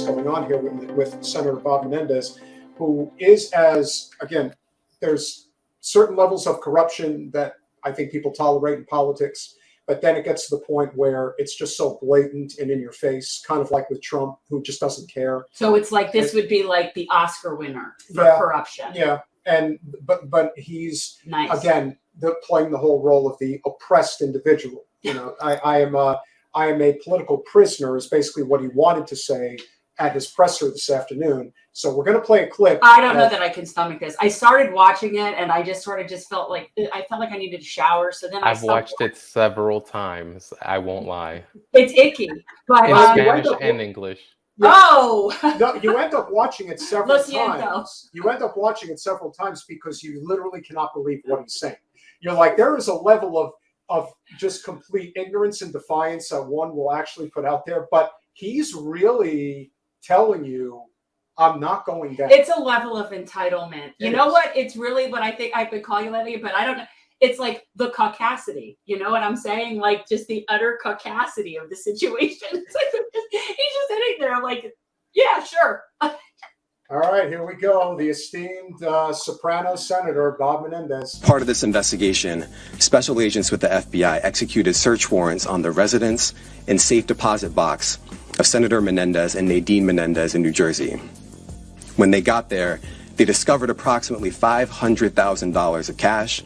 what's going on here with Senator Bob Menendez, who is, as again, there's certain levels of corruption that I think people tolerate in politics, but then it gets to the point where it's just so blatant and in your face, kind of like with Trump, who just doesn't care. So it's like this would be like the Oscar winner for corruption. Yeah, and but he's nice. Again playing the whole role of the oppressed individual. You know, I am a political prisoner is basically what he wanted to say at his presser this afternoon. So we're going to play a clip. I don't know that I can stomach this. I started watching it and I just sort of felt like I needed to shower. So then I've watched it several times. I won't lie. It's icky, but in Spanish and English. Yeah. Oh, no, you end up watching it several times. You end up watching it several times because you literally cannot believe what he's saying. You're like, there is a level of just complete ignorance and defiance that one will actually put out there, but he's really telling you, I'm not going down. It's a level of entitlement. You know what? It's really what I think I could call you lately, but I don't know. It's like the caucasity. You know what I'm saying? Like just the utter caucasity of the situation. It's like he's just sitting there like, yeah, sure. All right, here we go. The esteemed Soprano Senator Bob Menendez. Part of this investigation, special agents with the FBI executed search warrants on the residence and safe deposit box of Senator Menendez and Nadine Menendez in New Jersey. When they got there, they discovered approximately $500,000 of cash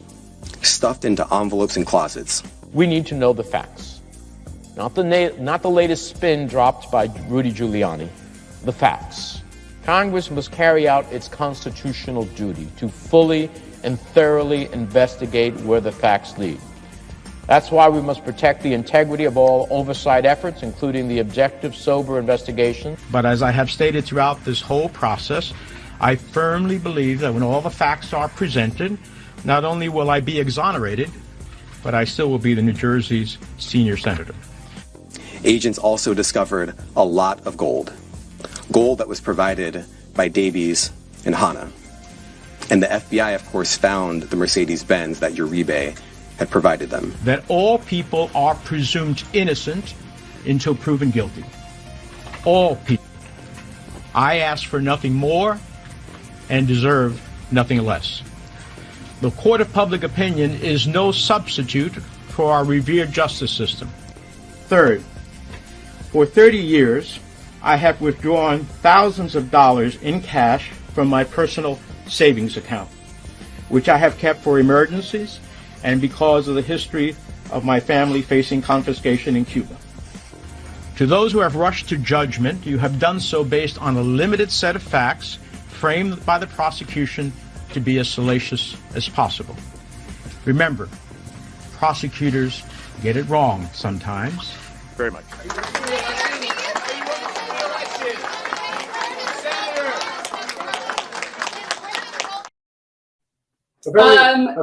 stuffed into envelopes and closets. We need to know the facts, not the latest spin dropped by Rudy Giuliani. The facts. Congress must carry out its constitutional duty to fully and thoroughly investigate where the facts lead. That's why we must protect the integrity of all oversight efforts, including the objective, sober investigation. But as I have stated throughout this whole process, I firmly believe that when all the facts are presented, not only will I be exonerated, but I still will be the New Jersey's senior senator. Agents also discovered a lot of gold that was provided by Davies and Hanna. And the FBI, of course, found the Mercedes-Benz that Uribe had provided them. That all people are presumed innocent until proven guilty. All people. I ask for nothing more and deserve nothing less. The court of public opinion is no substitute for our revered justice system. Third, for 30 years, I have withdrawn thousands of dollars in cash from my personal savings account, which I have kept for emergencies and because of the history of my family facing confiscation in Cuba. To those who have rushed to judgment, you have done so based on a limited set of facts framed by the prosecution to be as salacious as possible. Remember, prosecutors get it wrong sometimes. Very much. A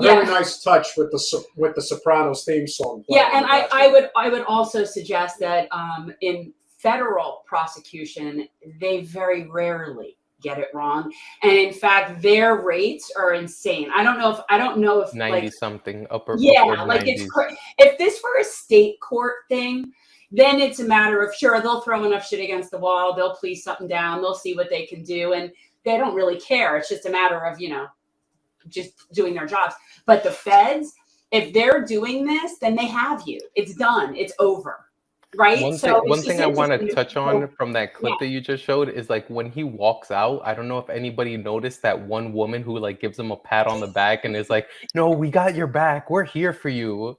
very nice touch with the Sopranos theme song. Yeah, and I would also suggest that in federal prosecution, they very rarely get it wrong, and in fact, their rates are insane. I don't know if 90 something upper. Like 90s. If this were a state court thing, then it's a matter of sure they'll throw enough shit against the wall, they'll please something down, they'll see what they can do, and they don't really care. It's just a matter of just doing their jobs. But the feds, if they're doing this, then they have you. It's done. It's over. Right? One thing I want to touch on from that clip that you just showed is like when he walks out, I don't know if anybody noticed that one woman who like gives him a pat on the back and is like, "No, we got your back. We're here for you."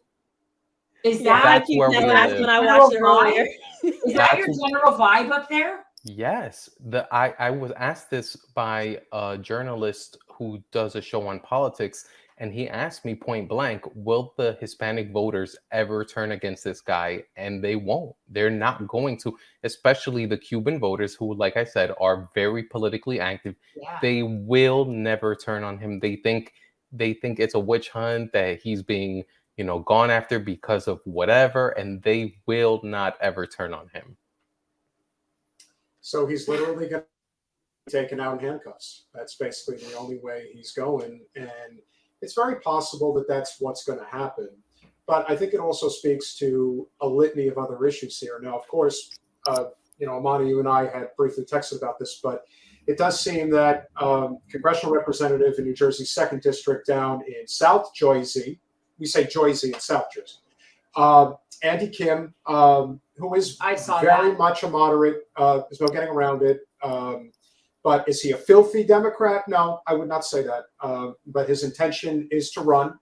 Is that where we live? When I watched it earlier. Is that your general vibe up there? Yes. I was asked this by a journalist who does a show on politics, and he asked me point blank, will the Hispanic voters ever turn against this guy? And they won't. They're not going to, especially the Cuban voters who, like I said, are very politically active. Yeah. They will never turn on him. They think it's a witch hunt, that he's being, gone after because of whatever, and they will not ever turn on him. So he's literally going to be taken out in handcuffs. That's basically the only way he's going. And it's very possible that that's what's going to happen. But I think it also speaks to a litany of other issues here. Now, of course, Imani, you and I had briefly texted about this, but it does seem that congressional representative in New Jersey's 2nd District down in South Jersey, we say Jersey in South Jersey, Andy Kim, who is very much a moderate, there's no getting around it. But is he a filthy Democrat? No, I would not say that. But his intention is to run.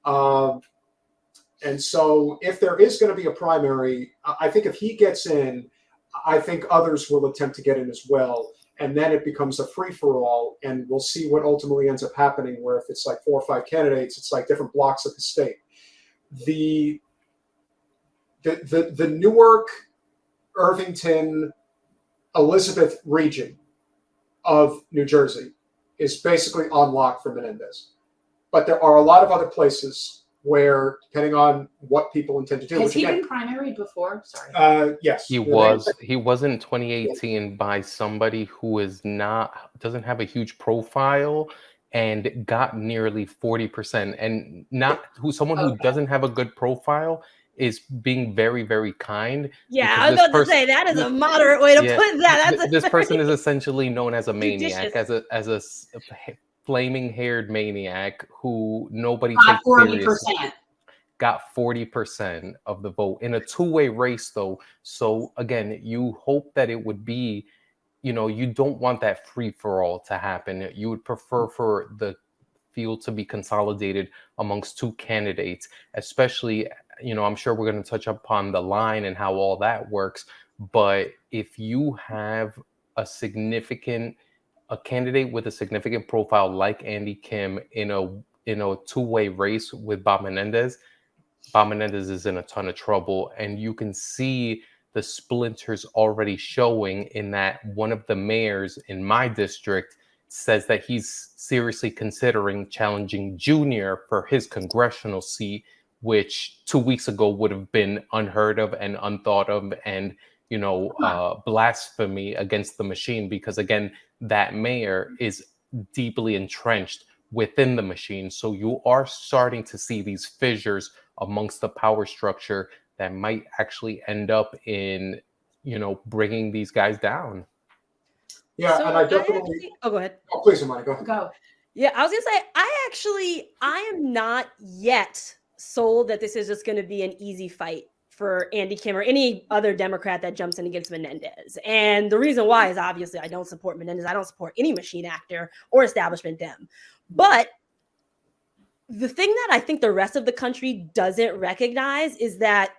And so if there is going to be a primary, I think if he gets in, I think others will attempt to get in as well. And then it becomes a free-for-all, and we'll see what ultimately ends up happening, where if it's like 4 or 5 candidates, it's like different blocks of the state. The Newark, Irvington, Elizabeth region of New Jersey is basically on lock for Menendez. But there are a lot of other places where, depending on what people intend to do. Has he been primaried before? Sorry. Yes. He was. He was in 2018 by somebody who doesn't have a huge profile and got nearly 40%. And someone who doesn't have a good profile is being very, very kind. Yeah, I was about to say that is a moderate way to put that. This person is essentially known as a maniac, as a flaming-haired maniac who nobody takes seriously. Got 40% of the vote in a two-way race, though. So again, you hope that it would be, you don't want that free-for-all to happen. You would prefer for the field to be consolidated amongst 2 candidates, especially, I'm sure we're going to touch upon the line and how all that works. But if you have a candidate with a significant profile like Andy Kim in a two-way race with Bob Menendez is in a ton of trouble. And you can see the splinters already showing in that one of the mayors in my district says that he's seriously considering challenging Junior for his congressional seat, which 2 weeks ago would have been unheard of and unthought of, and blasphemy against the machine, because again, that mayor is deeply entrenched within the machine. So you are starting to see these fissures amongst the power structure that might actually end up in, bringing these guys down. Yeah, so and I definitely. Go ahead. Oh, please, Imani, go ahead. Go. Yeah, I was gonna say, I am not yet sold that this is just going to be an easy fight for Andy Kim or any other Democrat that jumps in against Menendez. And the reason why is obviously I don't support Menendez. I don't support any machine actor or establishment Dem. But the thing that I think the rest of the country doesn't recognize is that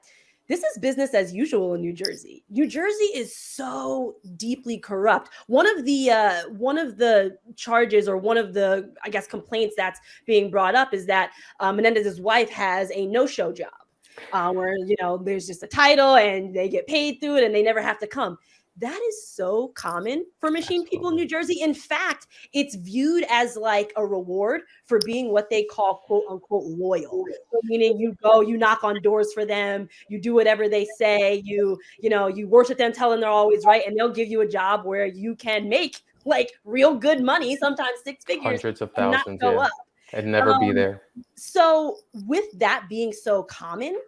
this is business as usual in New Jersey. New Jersey is so deeply corrupt. One of the charges, or one of the, I guess, complaints that's being brought up is that Menendez's wife has a no-show job, where there's just a title and they get paid through it and they never have to come. That is so common for machine people in New Jersey. In fact, it's viewed as like a reward for being what they call quote unquote loyal. So meaning you go, you knock on doors for them, you do whatever they say, you worship them, tell them they're always right, and they'll give you a job where you can make like real good money, sometimes 6 figures, hundreds of thousands, and never be there. So with that being so common,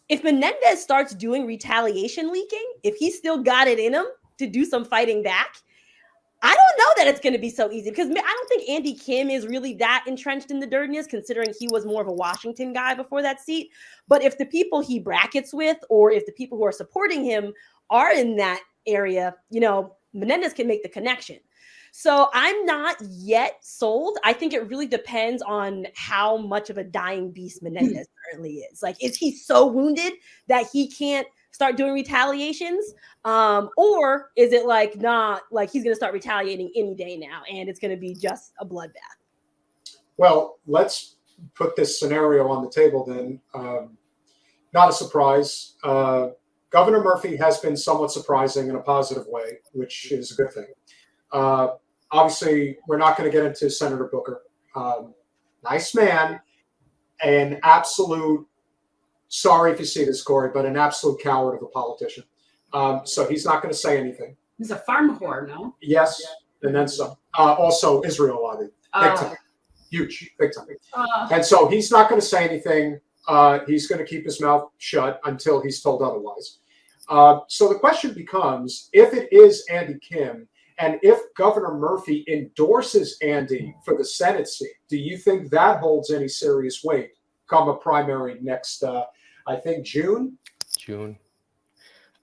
if Menendez starts doing retaliation leaking, if he's still got it in him to do some fighting back, I don't know that it's going to be so easy, because I don't think Andy Kim is really that entrenched in the dirtiness, considering he was more of a Washington guy before that seat. But if the people he brackets with, or if the people who are supporting him are in that area, Menendez can make the connection. So I'm not yet sold. I think it really depends on how much of a dying beast Menendez currently is. Like, is he so wounded that he can't start doing retaliations? Or is it like, he's going to start retaliating any day now, and it's going to be just a bloodbath? Well, let's put this scenario on the table then. Not a surprise. Governor Murphy has been somewhat surprising in a positive way, which is a good thing. Obviously, we're not going to get into Senator Booker. Nice man, an absolute, sorry if you see this, Corey, but an absolute coward of a politician. So he's not going to say anything. He's a farm whore, no? Yes, and then some. Also, Israel lobby. Big time. Huge, big time. And so he's not going to say anything. He's going to keep his mouth shut until he's told otherwise. So the question becomes, if it is Andy Kim, and if Governor Murphy endorses Andy for the Senate seat, do you think that holds any serious weight come a primary next, I think, June? June.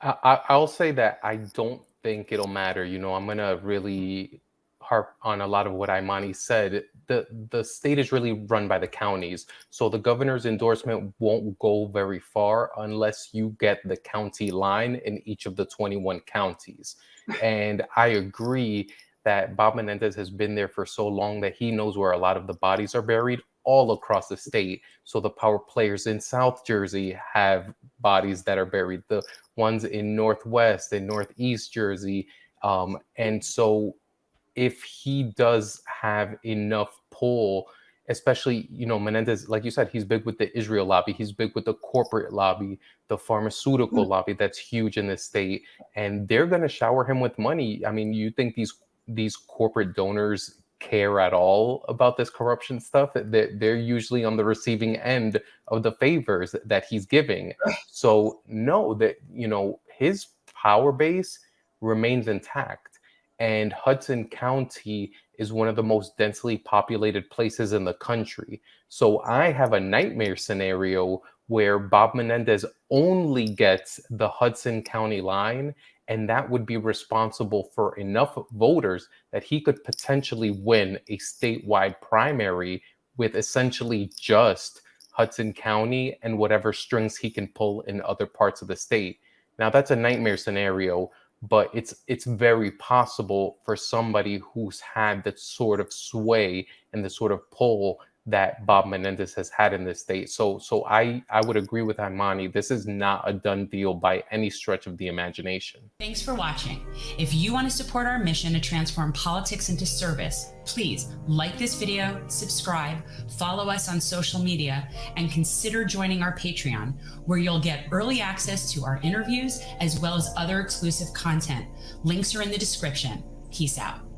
I'll say that I don't think it'll matter. You know, I'm going to really harp on a lot of what Imani said. The state is really run by the counties. So the governor's endorsement won't go very far unless you get the county line in each of the 21 counties. And I agree that Bob Menendez has been there for so long that he knows where a lot of the bodies are buried all across the state. So the power players in South Jersey have bodies that are buried, the ones in Northwest and Northeast Jersey. And so if he does have enough pull, especially, you know, Menendez, like you said, he's big with the Israel lobby. He's big with the corporate lobby, the pharmaceutical lobby that's huge in the state. And they're going to shower him with money. I mean, you think these corporate donors care at all about this corruption stuff? They're usually on the receiving end of the favors that he's giving. So no, that, you know, his power base remains intact. And Hudson County is one of the most densely populated places in the country. So I have a nightmare scenario where Bob Menendez only gets the Hudson County line, and that would be responsible for enough voters that he could potentially win a statewide primary with essentially just Hudson County and whatever strings he can pull in other parts of the state. Now, that's a nightmare scenario, but it's very possible for somebody who's had that sort of sway and the sort of pull that Bob Menendez has had in this state. So I would agree with Imani. This is not a done deal by any stretch of the imagination. Thanks for watching. If you want to support our mission to transform politics into service, please like this video, subscribe, follow us on social media, and consider joining our Patreon, where you'll get early access to our interviews as well as other exclusive content. Links are in the description. Peace out.